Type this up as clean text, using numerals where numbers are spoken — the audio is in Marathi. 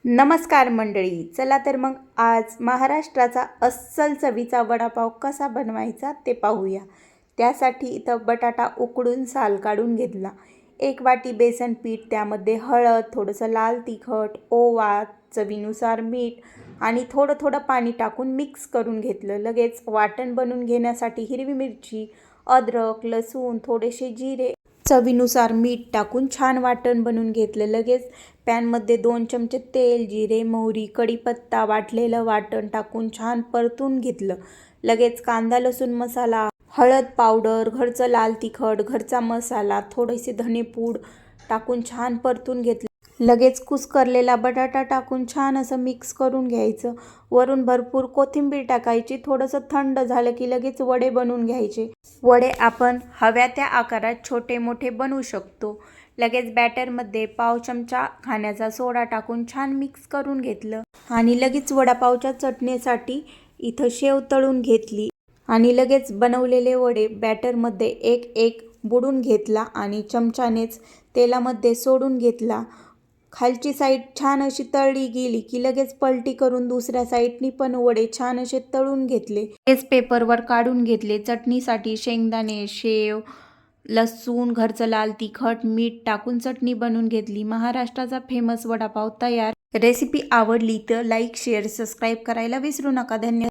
नमस्कार मंडळी, चला तर मग आज महाराष्ट्राचा अस्सल चवीचा वडापाव कसा बनवायचा ते पाहूया। त्यासाठी इथं बटाटा उकडून साल काढून घेतला, 1 वाटी बेसन पीठ, त्यामध्ये हळद, थोडंसं लाल तिखट, ओवा, चवीनुसार मीठ आणि थोडं थोडं पाणी टाकून मिक्स करून घेतलं। लगेच वाटण बनवून घेण्यासाठी हिरवी मिरची, अद्रक, लसूण, थोडेसे जिरे, चवीनुसार मीठ टाकून छान वाटण बनवून घेतलं। लगेच पॅनमध्ये 2 चमचे तेल, जिरे, मोहरी, कढीपत्ता, वाटलेलं वाटण टाकून छान परतून घेतलं। लगेच कांदा, लसूण मसाला, हळद पावडर, घरचं लाल तिखट, घरचा मसाला, थोडेसे धनेपूड टाकून छान परतून घेतलं। लगेच कुस्करलेला बटाटा टाकून छान असं मिक्स करून घ्यायचं। वरून भरपूर कोथिंबीर टाकायची। थोडंसं थंड झालं की लगेच वडे बनवून घ्यायचे। वडे आपण हव्या त्या आकारात छोटे मोठे बनवू शकतो। लगेच बॅटरमध्ये पाव चमचा खाण्याचा सोडा टाकून छान मिक्स करून घेतलं आणि लगेच वडापावच्या चटणीसाठी इथं शेव तळून घेतली आणि लगेच बनवलेले वडे बॅटरमध्ये एक एक बुडून घेतला आणि चमच्यानेच तेलामध्ये सोडून घेतला। खालची साईड छान अशी तळली गेली की लगेच पलटी करून दुसऱ्या साईडनी पण वडे छान असे तळून घेतले। लगेच पेपरवर काढून घेतले। चटणीसाठी शेंगदाणे, शेव, लसूण, घरचं लाल तिखट, मीठ टाकून चटणी बनवून घेतली। महाराष्ट्राचा फेमस वडापाव तयार। रेसिपी आवडली तर लाईक, शेअर, सबस्क्राईब करायला विसरू नका। धन्यवाद।